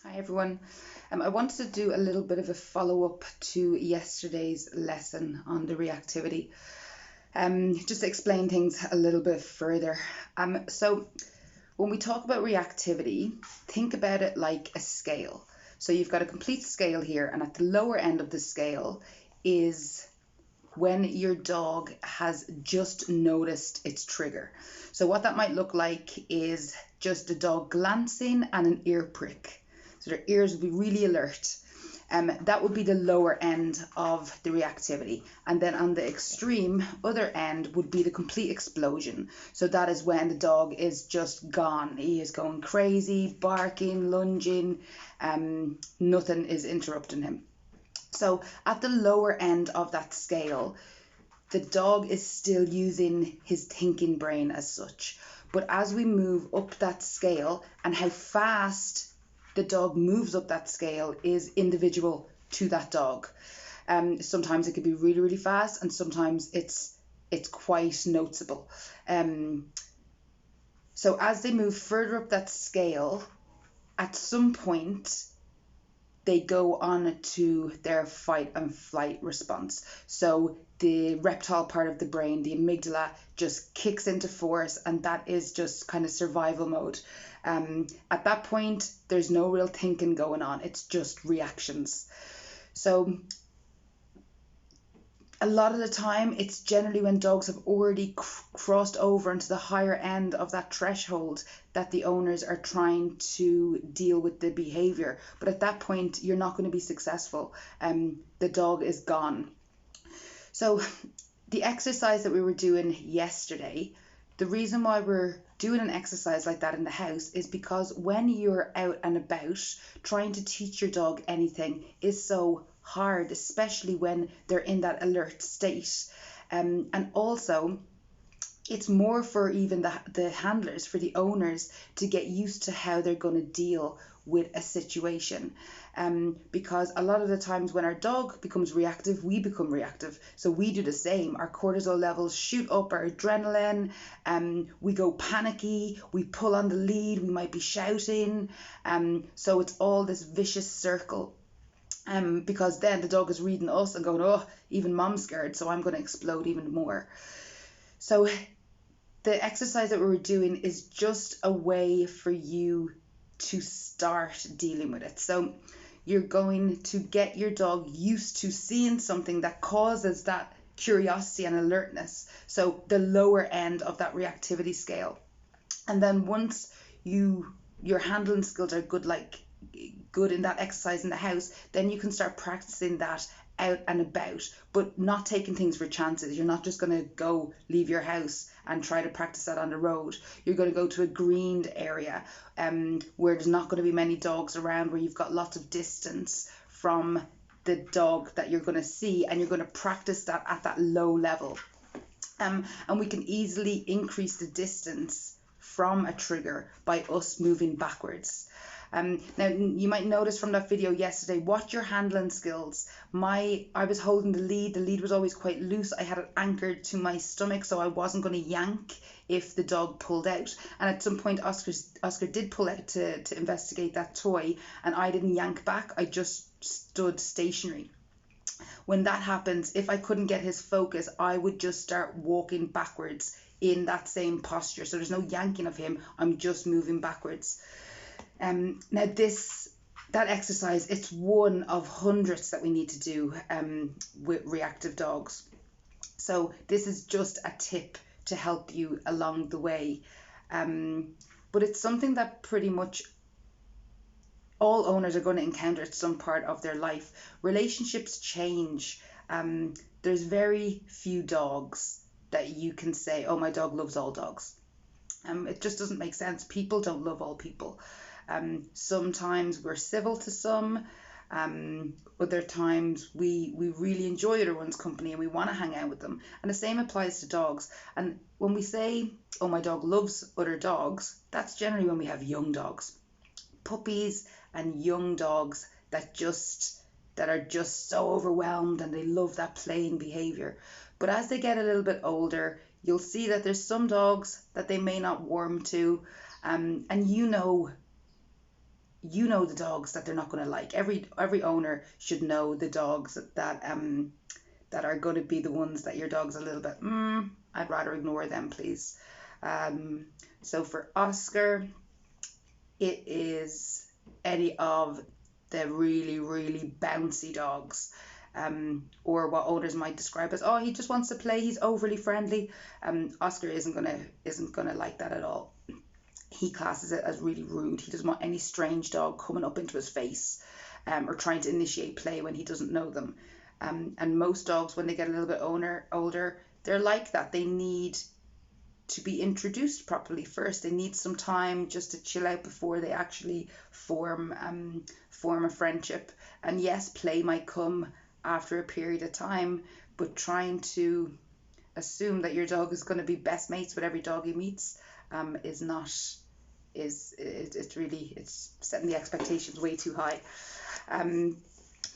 Hi everyone. I wanted to do a little bit of a follow-up to yesterday's lesson on the reactivity. Just to explain things a little bit further. So when we talk about reactivity, think about it like a scale. So you've got a complete scale here, and at the lower end of the scale is when your dog has just noticed its trigger. So what that might look like is just a dog glancing and an ear prick. So their ears will be really alert. That would be the lower end of the reactivity. And then on the extreme other end would be the complete explosion. So that is when the dog is just gone. He is going crazy, barking, lunging, nothing is interrupting him. So at the lower end of that scale, the dog is still using his thinking brain as such. But as we move up that scale, and how fast the dog moves up that scale is individual to that dog. Sometimes it can be really, really fast, and sometimes it's quite noticeable. So as they move further up that scale, at some point they go on to their fight and flight response. So the reptile part of the brain, the amygdala, just kicks into force, and that is just kind of survival mode. At that point, there's no real thinking going on. It's just reactions. So a lot of the time, it's generally when dogs have already crossed over into the higher end of that threshold that the owners are trying to deal with the behavior. But at that point, you're not going to be successful. The dog is gone. So the exercise that we were doing yesterday, the reason why we're doing an exercise like that in the house is because when you're out and about, trying to teach your dog anything is so hard, especially when they're in that alert state. And also, it's more for even the handlers, for the owners, to get used to how they're going to deal with a situation. Because a lot of the times when our dog becomes reactive, we become reactive. So we do the same. Our cortisol levels shoot up, our adrenaline, we go panicky, we pull on the lead, we might be shouting. So it's all this vicious circle. Because then the dog is reading us and going, oh, even mom's scared, so I'm going to explode even more. So the exercise that we were doing is just a way for you to start dealing with it. So you're going to get your dog used to seeing something that causes that curiosity and alertness. So the lower end of that reactivity scale. And then once your handling skills are good in that exercise in the house, then you can start practicing that out and about, but not taking things for chances. You're not just going to leave your house and try to practice that on the road. You're going to go to a greened area where there's not going to be many dogs around, where you've got lots of distance from the dog that you're going to see, and you're going to practice that at that low level. And we can easily increase the distance from a trigger by us moving backwards. Now you might notice from that video yesterday, watch your handling skills. I was holding the lead was always quite loose. I had it anchored to my stomach, so I wasn't going to yank if the dog pulled out. And at some point Oscar did pull out to investigate that toy, and I didn't yank back, I just stood stationary. When that happens, if I couldn't get his focus, I would just start walking backwards in that same posture. So there's no yanking of him, I'm just moving backwards. Now that exercise, it's one of hundreds that we need to do with reactive dogs. So this is just a tip to help you along the way. But it's something that pretty much all owners are going to encounter at some part of their life. Relationships change. There's very few dogs that you can say, oh, my dog loves all dogs. It just doesn't make sense. People don't love all people. Sometimes we're civil to some, other times we really enjoy other one's company and we want to hang out with them. And the same applies to dogs. And when we say, oh, my dog loves other dogs, that's generally when we have young dogs. Puppies and young dogs that are just so overwhelmed and they love that playing behavior. But as they get a little bit older, you'll see that there's some dogs that they may not warm to, and you know the dogs that they're not going to like. Every owner should know the dogs that are going to be the ones that your dog's a little bit, I'd rather ignore them, please. Um, so for Oscar, it is any of the really, really bouncy dogs. Or what owners might describe as, oh, he just wants to play, he's overly friendly. Oscar isn't gonna like that at all. He classes it as really rude. He doesn't want any strange dog coming up into his face, or trying to initiate play when he doesn't know them. And most dogs, when they get a little bit older, they're like that. They need to be introduced properly first. They need some time just to chill out before they actually form a friendship. And yes, play might come after a period of time, but trying to assume that your dog is going to be best mates with every dog he meets is not is it's really, it's setting the expectations way too high.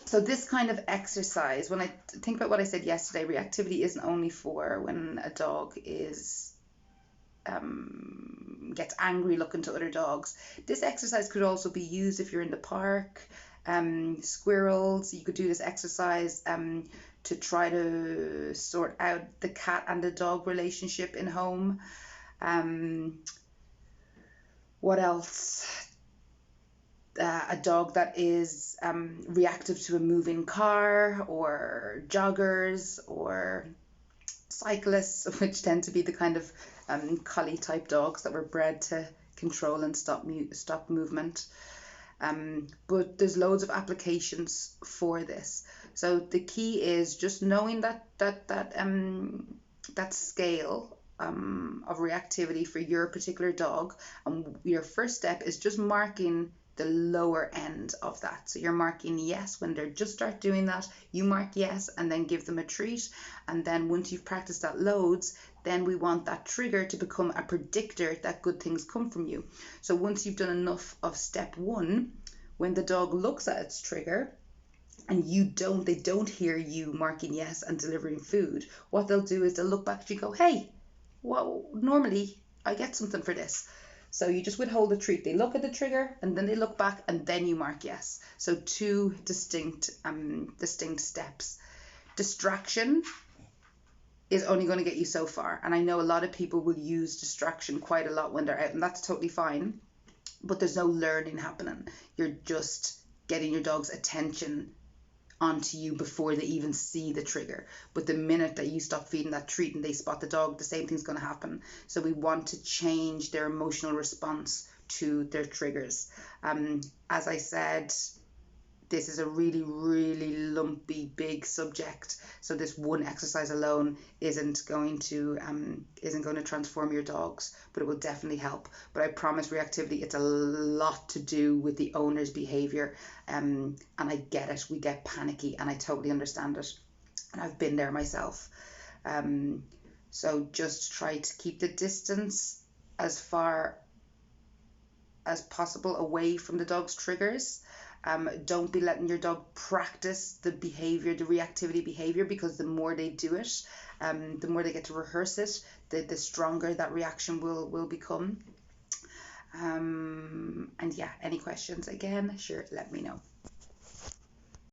So this kind of exercise, when I think about what I said yesterday, reactivity isn't only for when a dog is gets angry looking to other dogs. This exercise could also be used if you're in the park. Squirrels, you could do this exercise to try to sort out the cat and the dog relationship in home. What else? A dog that is reactive to a moving car, or joggers, or cyclists, which tend to be the kind of collie type dogs that were bred to control and stop movement. But there's loads of applications for this. So the key is just knowing that scale of reactivity for your particular dog. And your first step is just marking the lower end of that. So you're marking yes when they just start doing that. You mark yes and then give them a treat. And then once you've practiced that loads, then we want that trigger to become a predictor that good things come from you. So once you've done enough of step one, when the dog looks at its trigger and they don't hear you marking yes and delivering food, what they'll do is they'll look back at you and go, hey, well, normally I get something for this. So you just withhold the treat. They look at the trigger and then they look back and then you mark yes. So two distinct steps. Distraction is only going to get you so far. And I know a lot of people will use distraction quite a lot when they're out, and that's totally fine. But there's no learning happening. You're just getting your dog's attention onto you before they even see the trigger. But the minute that you stop feeding that treat and they spot the dog, the same thing's going to happen. So we want to change their emotional response to their triggers. As I said, this is a really, really lumpy, big subject. So this one exercise alone isn't going to transform your dogs, but it will definitely help. But I promise, reactivity, it's a lot to do with the owner's behavior. And I get it. We get panicky, and I totally understand it. And I've been there myself. So just try to keep the distance as far as possible away from the dog's triggers. Don't be letting your dog practice the behavior, the reactivity behavior, because the more they do it, the more they get to rehearse it, the stronger that reaction will become. And yeah, any questions again, sure, let me know.